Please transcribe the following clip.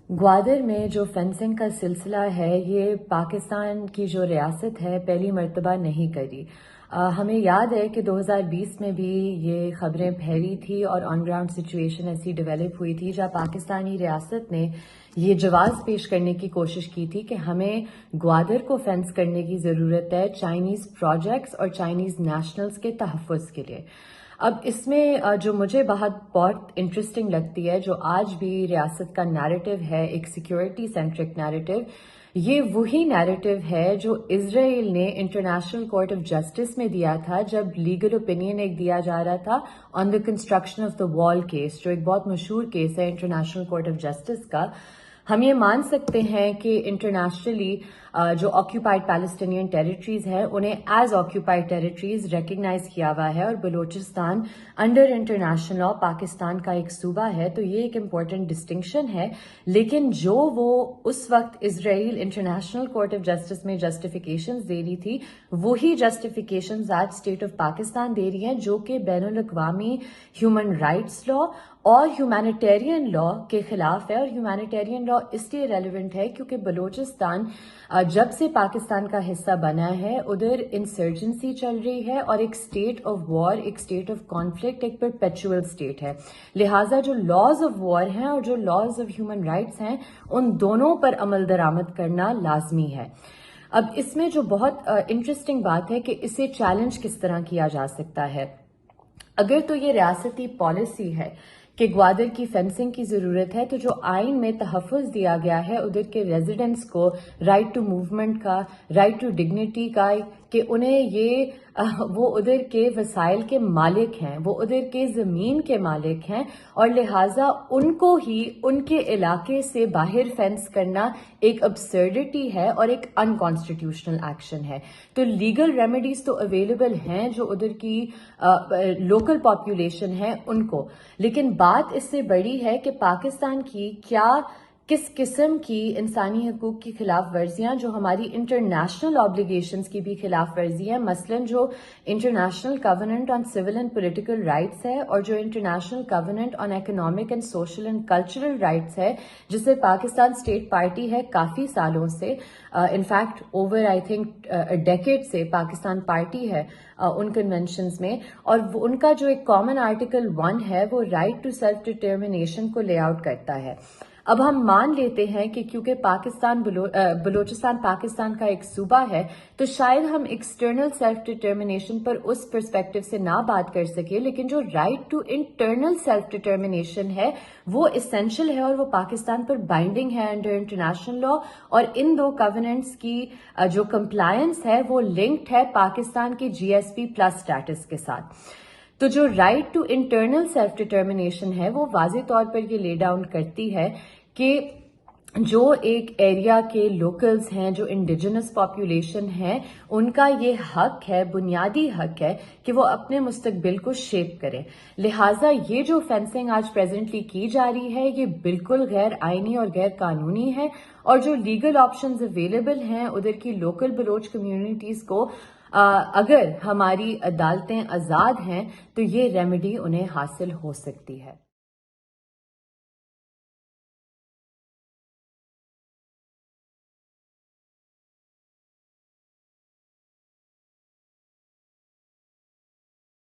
ग्वादर में जो फेंसिंग का सिलसिला है ये पाकिस्तान की जो रियासत है पहली मर्तबा नहीं करी। हमें याद है कि 2020 में भी ये खबरें फैली थी और ऑन ग्राउंड सिचुएशन ऐसी डेवलप हुई थी जहां पाकिस्तानी रियासत ने ये जवाब पेश करने की कोशिश की थी कि हमें ग्वादर को फेंस करने की ज़रूरत है चाइनीज़ प्रोजेक्ट्स और चाइनीज़ नेशनल्स के तहफ़्फ़ुज़ के लिए। अब इसमें जो मुझे बहुत इंटरेस्टिंग लगती है, जो आज भी रियासत का नैरेटिव है, एक सिक्योरिटी सेंट्रिक नैरेटिव, ये वही नैरेटिव है जो इजराइल ने इंटरनेशनल कोर्ट ऑफ जस्टिस में दिया था जब लीगल ओपिनियन एक दिया जा रहा था on the construction of the wall case, जो एक बहुत मशहूर केस है इंटरनेशनल कोर्ट ऑफ जस्टिस का। हम ये मान सकते हैं कि इंटरनेशनली जो ऑक्यूपाइड पैलेस्टीनियन टेरिटरीज है उन्हें एज ऑक्यूपाइड टेरिटरीज रिकग्नाइज किया हुआ है और Balochistan under international law Pakistan का एक सूबा है, तो ये एक इम्पॉर्टेंट डिस्टिंक्शन है। लेकिन जो वो उस वक्त Israel international court of justice में जस्टिफिकेशंस दे रही थी, वही जस्टिफिकेशंस आज स्टेट ऑफ पाकिस्तान दे रही हैं, जो कि बैनुल अक़वामी ह्यूमन राइट्स लॉ और ह्यूमैनिटेरियन लॉ के खिलाफ है। और ह्यूमैनिटेरियन लॉ इसलिए रेलिवेंट है क्योंकि बलूचिस्तान जब से पाकिस्तान का हिस्सा बना है उधर इंसर्जेंसी चल रही है और एक स्टेट ऑफ वॉर, एक स्टेट ऑफ कॉन्फ्लिक्ट, एक परपेचुअल स्टेट है। लिहाजा जो लॉज ऑफ वॉर हैं और जो लॉज ऑफ ह्यूमन राइट्स हैं उन दोनों पर अमल दरामद करना लाजमी है। अब इसमें जो बहुत इंटरेस्टिंग बात है कि इसे चैलेंज किस तरह किया जा सकता है। अगर तो ये रियासती पॉलिसी है कि ग्वादर की फेंसिंग की जरूरत है, तो जो आइन में तहफ़्फ़ुज़ दिया गया है उधर के रेजिडेंट्स को राइट टू मूवमेंट का, राइट टू डिग्निटी का, कि उन्हें ये वो उधर के वसाइल के मालिक हैं, वो उधर के ज़मीन के मालिक हैं और लिहाजा उनको ही उनके इलाके से बाहर फेंस करना एक अब्सर्डिटी है और एक अनकॉन्स्टिट्यूशनल एक्शन है। तो लीगल रेमेडीज तो अवेलेबल हैं जो उधर की लोकल पॉपुलेशन है उनको, लेकिन बात इससे बड़ी है कि पाकिस्तान की किस किस्म की इंसानी हकूक की खिलाफ वर्जियां, जो हमारी इंटरनेशनल ऑब्लिगेशंस की भी खिलाफ वर्जी है, मसलन जो international covenant on civil and political rights है और जो international covenant on economic and social and cultural rights है, जिससे पाकिस्तान स्टेट पार्टी है काफी सालों से, in fact over I think decade से पाकिस्तान पार्टी है उन कन्वेंशंस में, और उनका जो एक कॉमन आर्टिकल 1 है वो राइट टू सेल्फ डिटर्मिनेशन को ले आउट करता है। अब हम मान लेते हैं कि क्योंकि बलूचिस्तान पाकिस्तान का एक सूबा है, तो शायद हम एक्सटर्नल सेल्फ डिटर्मिनेशन पर उस पर्सपेक्टिव से ना बात कर सके, लेकिन जो right to internal self determination है वो इसेंशियल है और वो पाकिस्तान पर बाइंडिंग है अंडर इंटरनेशनल लॉ। और इन दो कवेनेंट्स की जो कंप्लायंस है वो लिंक्ड है पाकिस्तान के GSP+ स्टेटस के साथ। तो जो right to internal self determination है वो वाज़ेह तौर पर ये ले डाउन करती है कि जो एक एरिया के लोकल्स हैं, जो इंडिजिनस पॉपुलेशन है, उनका ये हक है, बुनियादी हक है कि वो अपने मुस्तकबिल को शेप करें। लिहाजा ये जो फेंसिंग आज प्रेजेंटली की जा रही है ये बिल्कुल गैर आइनी और गैर कानूनी है, और जो लीगल ऑप्शंस अवेलेबल हैं उधर की लोकल बलोच कम्युनिटीज को, अगर हमारी अदालतें आज़ाद हैं तो ये रेमेडी उन्हें हासिल हो सकती है।